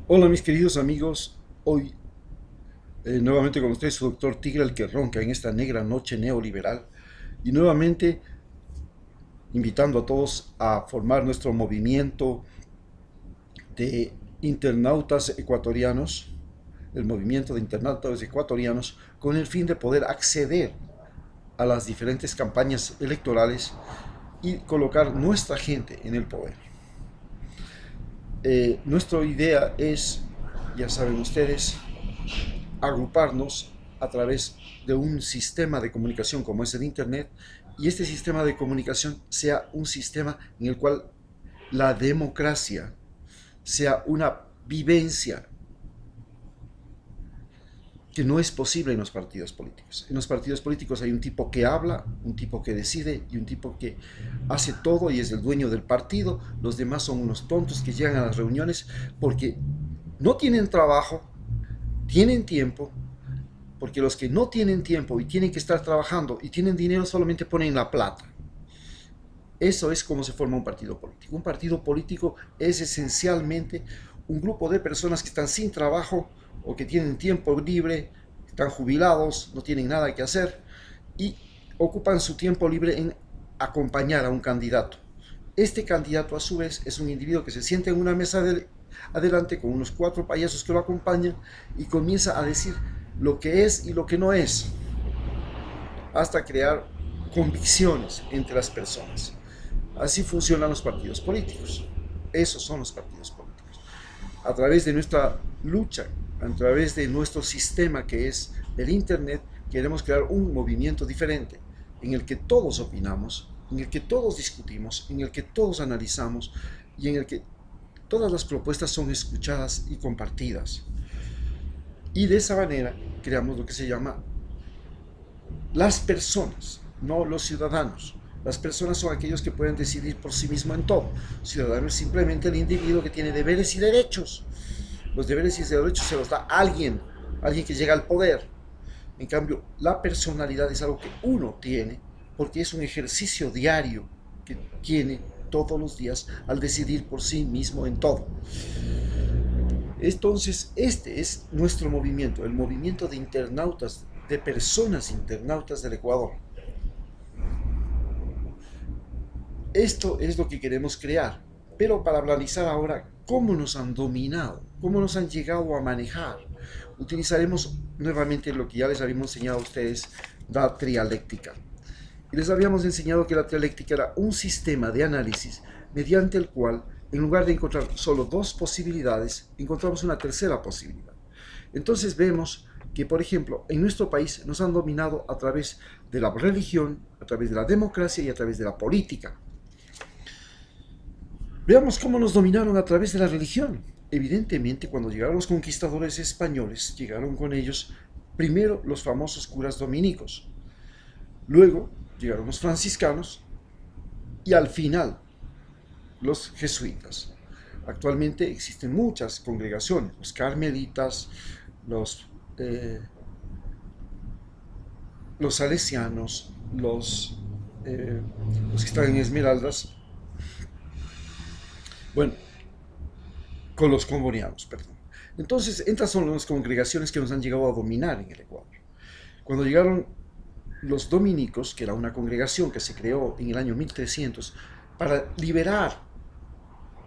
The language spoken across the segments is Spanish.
Hola mis queridos amigos, hoy nuevamente con ustedes su doctor Tigre el que ronca en esta negra noche neoliberal y nuevamente invitando a todos a formar nuestro movimiento de internautas ecuatorianos, el movimiento de internautas ecuatorianos con el fin de poder acceder a las diferentes campañas electorales y colocar nuestra gente en el poder. Nuestra idea es, ya saben ustedes, agruparnos a través de un sistema de comunicación como es el Internet y este sistema de comunicación sea un sistema en el cual la democracia sea una vivencia que no es posible en los partidos políticos. En los partidos políticos hay un tipo que habla, un tipo que decide y un tipo que hace todo y es el dueño del partido. Los demás son unos tontos que llegan a las reuniones porque no tienen trabajo, tienen tiempo, porque los que no tienen tiempo y tienen que estar trabajando y tienen dinero solamente ponen la plata. Eso es como se forma un partido político. Un partido político es esencialmente un grupo de personas que están sin trabajo o que tienen tiempo libre, están jubilados, no tienen nada que hacer y ocupan su tiempo libre en acompañar a un candidato. Este candidato a su vez es un individuo que se sienta en una mesa adelante con unos 4 payasos que lo acompañan y comienza a decir lo que es y lo que no es, hasta crear convicciones entre las personas. Así funcionan los partidos políticos. Esos son los partidos políticos. A través de nuestra lucha, a través de nuestro sistema que es el Internet, queremos crear un movimiento diferente en el que todos opinamos, en el que todos discutimos, en el que todos analizamos y en el que todas las propuestas son escuchadas y compartidas. Y de esa manera creamos lo que se llama las personas, no los ciudadanos. Las personas son aquellos que pueden decidir por sí mismos en todo. Ciudadano es simplemente el individuo que tiene deberes y derechos. Los deberes y derechos se los da alguien, alguien que llega al poder. En cambio, la personalidad es algo que uno tiene porque es un ejercicio diario que tiene todos los días al decidir por sí mismo en todo. Entonces, este es nuestro movimiento, el movimiento de internautas, de personas internautas del Ecuador. Esto es lo que queremos crear, pero para analizar ahora cómo nos han dominado, cómo nos han llegado a manejar, utilizaremos nuevamente lo que ya les habíamos enseñado a ustedes, la trialéctica. Y les habíamos enseñado que la trialéctica era un sistema de análisis mediante el cual, en lugar de encontrar solo dos posibilidades, encontramos una tercera posibilidad. Entonces vemos que, por ejemplo, en nuestro país nos han dominado a través de la religión, a través de la democracia y a través de la política. Veamos cómo nos dominaron a través de la religión. Evidentemente, cuando llegaron los conquistadores españoles, llegaron con ellos primero los famosos curas dominicos, luego llegaron los franciscanos y al final los jesuitas. Actualmente existen muchas congregaciones, los carmelitas, los, eh, los salesianos, los que están en Esmeraldas, bueno, con los combonianos, perdón. Entonces, estas son las congregaciones que nos han llegado a dominar en el Ecuador. Cuando llegaron los dominicos, que era una congregación que se creó en el año 1300 para liberar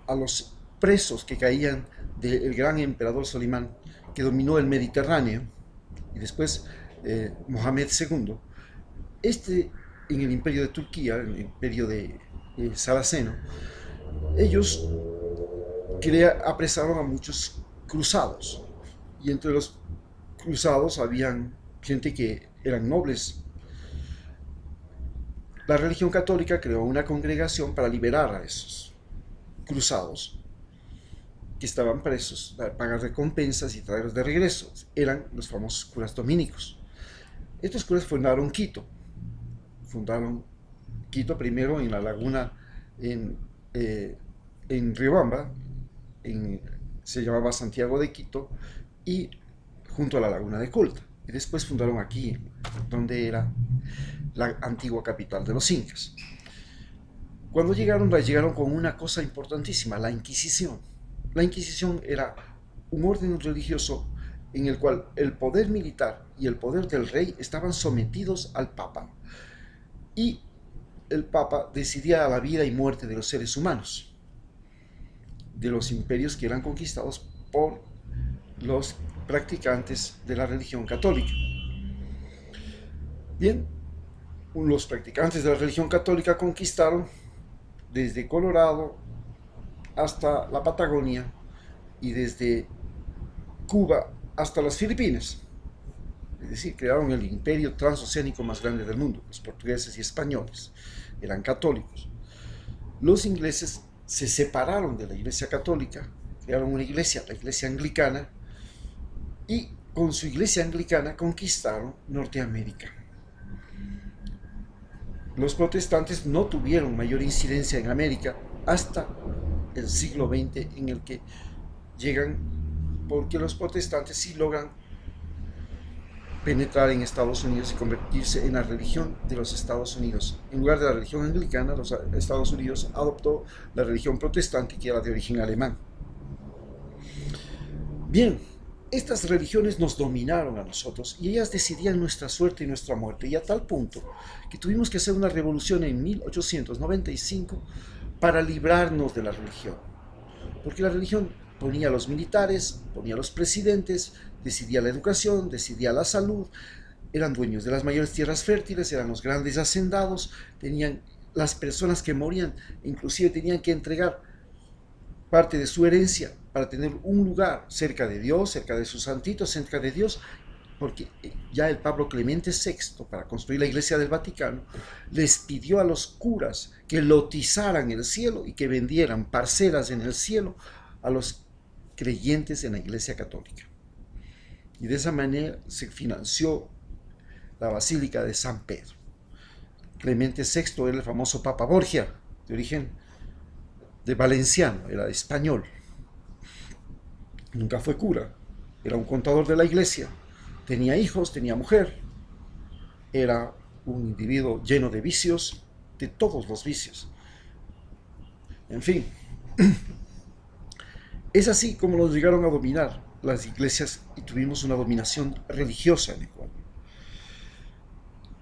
a los presos que caían del gran emperador Solimán, que dominó el Mediterráneo, y después Mohamed II, este en el imperio de Turquía, el imperio de Saraceno, ellos apresaron a muchos cruzados. Y entre los cruzados habían gente que eran nobles. La religión católica creó una congregación para liberar a esos cruzados que estaban presos, para pagar recompensas y traerlos de regreso. Eran los famosos curas dominicos. Estos curas fundaron Quito primero en la laguna, en Riobamba, se llamaba Santiago de Quito, y junto a la laguna de Colta. Y después fundaron aquí, donde era la antigua capital de los incas. Cuando llegaron con una cosa importantísima, la Inquisición. La Inquisición era un orden religioso en el cual el poder militar y el poder del rey estaban sometidos al Papa. Y el Papa decidía la vida y muerte de los seres humanos, de los imperios que eran conquistados por los practicantes de la religión católica. Bien, los practicantes de la religión católica conquistaron desde Colorado hasta la Patagonia y desde Cuba hasta las Filipinas. Es decir, crearon el imperio transoceánico más grande del mundo. Los portugueses y españoles eran católicos. Los ingleses se separaron de la iglesia católica, crearon una iglesia, la iglesia anglicana, y con su iglesia anglicana conquistaron Norteamérica. Los protestantes no tuvieron mayor incidencia en América hasta el siglo XX, en el que llegan, porque los protestantes sí logran penetrar en Estados Unidos y convertirse en la religión de los Estados Unidos. En lugar de la religión anglicana, los Estados Unidos adoptó la religión protestante, que era de origen alemán. Bien, estas religiones nos dominaron a nosotros y ellas decidían nuestra suerte y nuestra muerte, y a tal punto que tuvimos que hacer una revolución en 1895 para librarnos de la religión, porque la religión ponía a los militares, ponía a los presidentes, decidía la educación, decidía la salud, eran dueños de las mayores tierras fértiles, eran los grandes hacendados, tenían las personas que morían, inclusive tenían que entregar parte de su herencia para tener un lugar cerca de Dios, cerca de sus santitos, cerca de Dios, porque ya el Papa Clemente VI, para construir la iglesia del Vaticano, les pidió a los curas que lotizaran el cielo y que vendieran parcelas en el cielo a los creyentes en la iglesia católica. Y de esa manera se financió la Basílica de San Pedro. Clemente VI era el famoso Papa Borgia, de origen de valenciano, era español. Nunca fue cura, era un contador de la iglesia, tenía hijos, tenía mujer, era un individuo lleno de vicios, de todos los vicios. En fin, es así como nos llegaron a dominar las iglesias y tuvimos una dominación religiosa en Ecuador.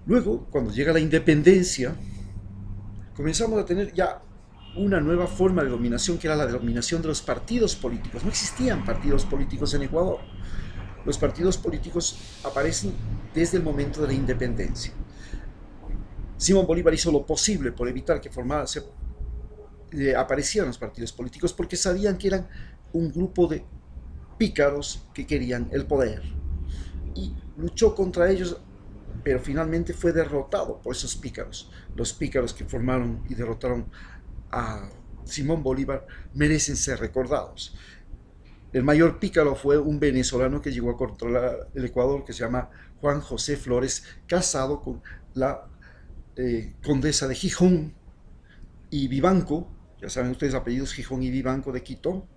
Luego, cuando llega la independencia, comenzamos a tener ya una nueva forma de dominación, que era la dominación de los partidos políticos. No existían partidos políticos en Ecuador. Los partidos políticos aparecen desde el momento de la independencia. Simón Bolívar hizo lo posible por evitar que aparecieran los partidos políticos, porque sabían que eran un grupo de pícaros que querían el poder, y luchó contra ellos, pero finalmente fue derrotado por esos pícaros. Los pícaros que formaron y derrotaron a Simón Bolívar merecen ser recordados. El mayor pícaro fue un venezolano que llegó a controlar el Ecuador, que se llama Juan José Flores, casado con la condesa de Gijón y Vivanco. Ya saben ustedes, apellidos Gijón y Vivanco de Quito.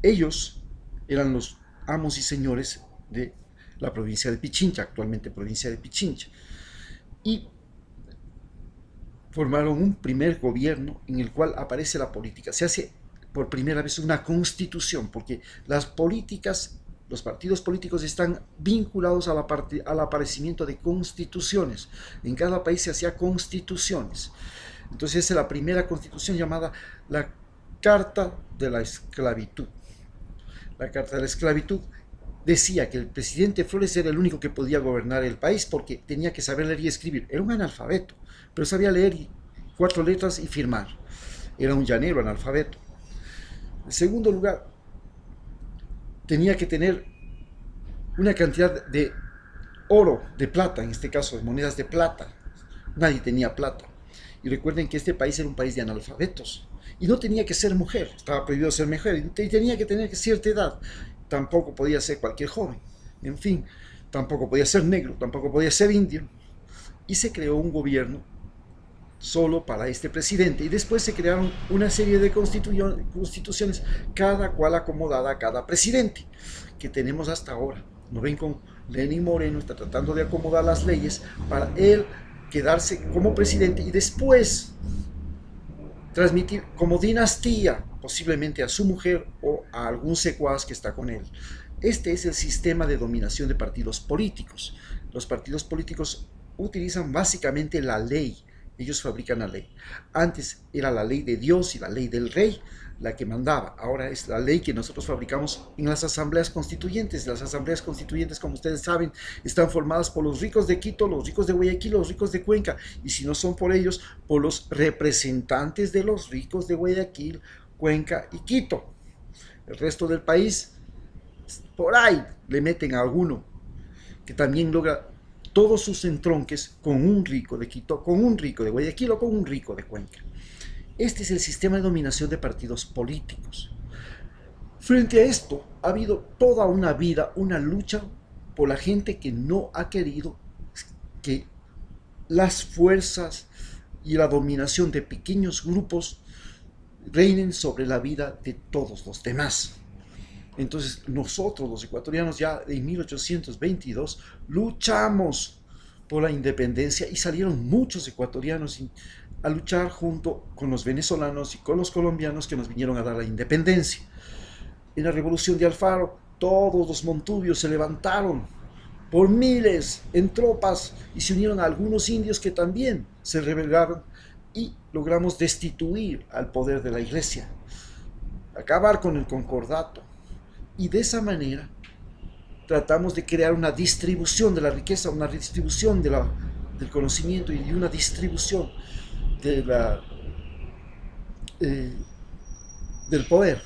Ellos eran los amos y señores de la provincia de Pichincha, actualmente provincia de Pichincha, y formaron un primer gobierno en el cual aparece la política. Se hace por primera vez una constitución, porque las políticas, los partidos políticos están vinculados al aparecimiento de constituciones. En cada país se hacía constituciones. Entonces es la primera constitución, llamada la Carta de la Esclavitud. La Carta de la Esclavitud decía que el presidente Flores era el único que podía gobernar el país, porque tenía que saber leer y escribir. Era un analfabeto, pero sabía leer 4 letras y firmar. Era un llanero analfabeto. En segundo lugar, tenía que tener una cantidad de oro, de plata, en este caso de monedas de plata. Nadie tenía plata. Y recuerden que este país era un país de analfabetos. Y no tenía que ser mujer, estaba prohibido ser mujer, y tenía que tener cierta edad. Tampoco podía ser cualquier joven. En fin, tampoco podía ser negro, tampoco podía ser indio. Y se creó un gobierno solo para este presidente. Y después se crearon una serie de constituciones, cada cual acomodada a cada presidente, que tenemos hasta ahora. ¿No ven? Con Lenín Moreno está tratando de acomodar las leyes para él quedarse como presidente y después transmitir como dinastía posiblemente a su mujer o a algún secuaz que está con él. Este es el sistema de dominación de partidos políticos. Los partidos políticos utilizan básicamente la ley. Ellos fabrican la ley. Antes era la ley de Dios y la ley del rey la que mandaba. Ahora es la ley que nosotros fabricamos en las asambleas constituyentes. Las asambleas constituyentes, como ustedes saben, están formadas por los ricos de Quito, los ricos de Guayaquil, los ricos de Cuenca. Y si no son por ellos, por los representantes de los ricos de Guayaquil, Cuenca y Quito. El resto del país, por ahí le meten a alguno que también logra todos sus entronques con un rico de Quito, con un rico de Guayaquil o con un rico de Cuenca. Este es el sistema de dominación de partidos políticos. Frente a esto, ha habido toda una vida, una lucha por la gente que no ha querido que las fuerzas y la dominación de pequeños grupos reinen sobre la vida de todos los demás. Entonces nosotros los ecuatorianos ya en 1822 luchamos por la independencia y salieron muchos ecuatorianos a luchar junto con los venezolanos y con los colombianos que nos vinieron a dar la independencia. En la revolución de Alfaro todos los montubios se levantaron por miles en tropas y se unieron a algunos indios que también se rebelaron y logramos destituir al poder de la iglesia, acabar con el concordato. Y de esa manera tratamos de crear una distribución de la riqueza, una distribución del conocimiento y una distribución del poder.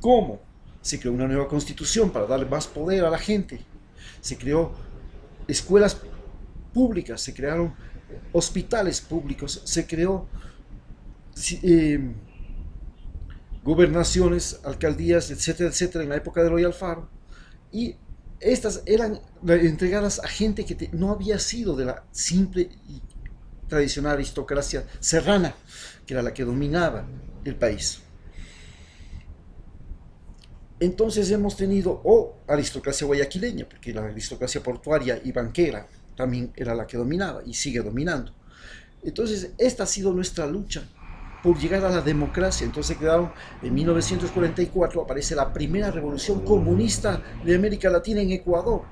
¿Cómo? Se creó una nueva constitución para darle más poder a la gente. Se creó escuelas públicas, se crearon hospitales públicos, se creó gobernaciones, alcaldías, etcétera, etcétera, en la época de Eloy Alfaro, y estas eran entregadas a gente que no había sido de la simple y tradicional aristocracia serrana, que era la que dominaba el país. Entonces hemos tenido, aristocracia guayaquileña, porque la aristocracia portuaria y banquera también era la que dominaba y sigue dominando. Entonces esta ha sido nuestra lucha por llegar a la democracia. Entonces quedaron, en 1944 aparece la primera revolución comunista de América Latina en Ecuador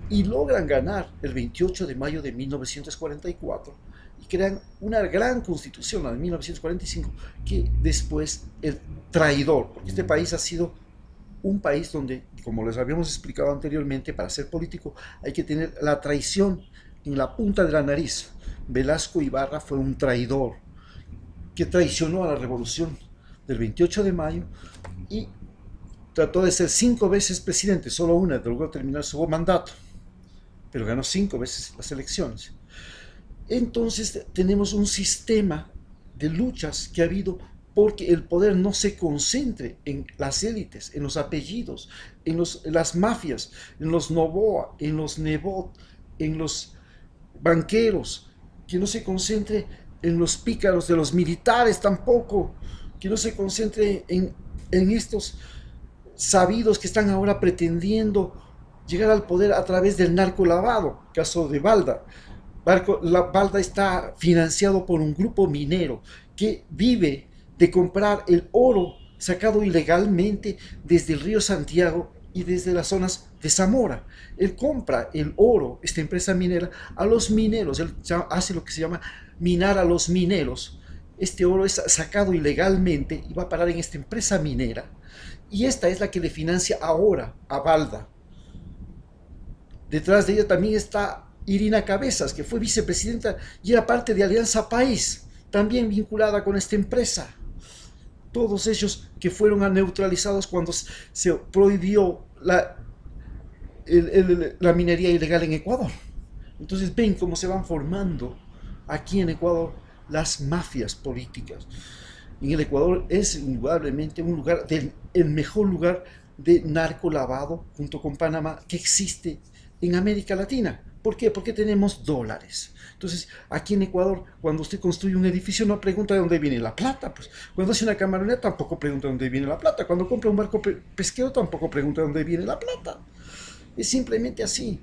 y logran ganar el 28 de mayo de 1944 y crean una gran constitución, la de 1945, que después el traidor, porque este país ha sido un país donde, como les habíamos explicado anteriormente, para ser político hay que tener la traición en la punta de la nariz. Velasco Ibarra fue un traidor que traicionó a la revolución del 28 de mayo y trató de ser 5 veces presidente, solo una logró terminar su mandato, pero ganó 5 veces las elecciones. Entonces tenemos un sistema de luchas que ha habido porque el poder no se concentre en las élites, en los apellidos, en las mafias, en los Noboa, en los Nebot, en los banqueros, que no se concentre en los pícaros de los militares tampoco, que no se concentre en estos sabidos que están ahora pretendiendo llegar al poder a través del narcolavado, caso de Balda. Balda está financiado por un grupo minero que vive de comprar el oro sacado ilegalmente desde el río Santiago y desde las zonas de Zamora. Él compra el oro, esta empresa minera, a los mineros. Él hace lo que se llama minar a los mineros. Este oro es sacado ilegalmente y va a parar en esta empresa minera. Y esta es la que le financia ahora a Balda. Detrás de ella también está Irina Cabezas, que fue vicepresidenta y era parte de Alianza País, también vinculada con esta empresa. Todos ellos que fueron neutralizados cuando se prohibió la minería ilegal en Ecuador. Entonces ven cómo se van formando aquí en Ecuador las mafias políticas. En el Ecuador es indudablemente el mejor lugar de narcolavado junto con Panamá que existe en América Latina. ¿Por qué? Porque tenemos dólares. Entonces, aquí en Ecuador, cuando usted construye un edificio, no pregunta de dónde viene la plata. Pues, cuando hace una camaroneta, tampoco pregunta de dónde viene la plata. Cuando compra un barco pesquero, tampoco pregunta de dónde viene la plata. Es simplemente así.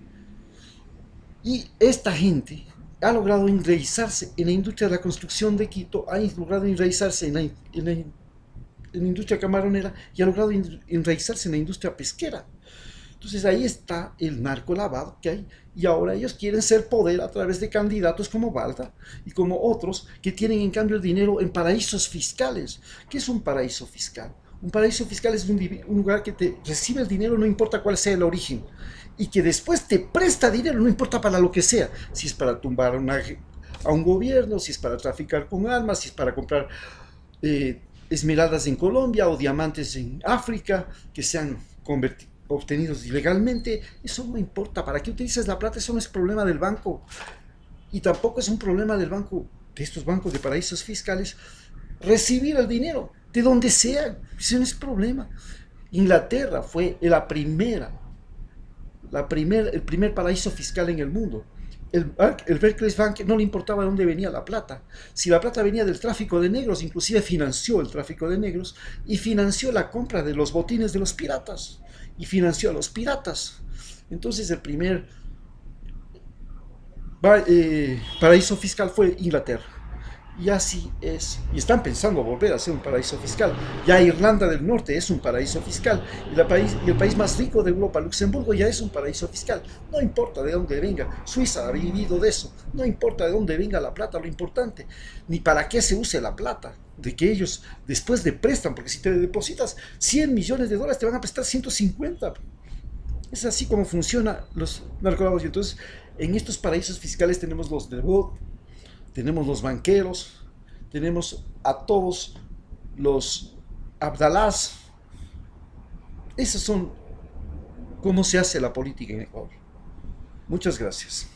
Y esta gente ha logrado enraizarse en la industria de la construcción de Quito, ha logrado enraizarse en en la industria camaronera y ha logrado enraizarse en la industria pesquera. Entonces ahí está el narcolavado que hay, y ahora ellos quieren ser poder a través de candidatos como Balda y como otros que tienen en cambio el dinero en paraísos fiscales. ¿Qué es un paraíso fiscal? Un paraíso fiscal es un lugar que te recibe el dinero no importa cuál sea el origen, y que después te presta dinero no importa para lo que sea, si es para tumbar a un gobierno, si es para traficar con armas, si es para comprar esmeraldas en Colombia o diamantes en África que sean obtenidos ilegalmente. Eso no importa. ¿Para qué utilizas la plata? Eso no es problema del banco. Y tampoco es un problema del banco, de estos bancos de paraísos fiscales, recibir el dinero de donde sea. Eso no es problema. Inglaterra fue el primer paraíso fiscal en el mundo. El Barclays Bank no le importaba de dónde venía la plata. Si la plata venía del tráfico de negros, inclusive financió el tráfico de negros y financió la compra de los botines de los piratas y financió a los piratas. Entonces el primer paraíso fiscal fue Inglaterra. Y así es. Y están pensando volver a ser un paraíso fiscal. Ya Irlanda del Norte es un paraíso fiscal. Y el país más rico de Europa, Luxemburgo, ya es un paraíso fiscal. No importa de dónde venga. Suiza ha vivido de eso. No importa de dónde venga la plata, lo importante. Ni para qué se use la plata. De que ellos después le prestan. Porque si te depositas 100 millones de dólares, te van a prestar 150. Es así como funcionan los narcolavos. Y entonces, en estos paraísos fiscales tenemos los de tenemos los banqueros, tenemos a todos los Abdalás. Esos son cómo se hace la política en Ecuador. Muchas gracias.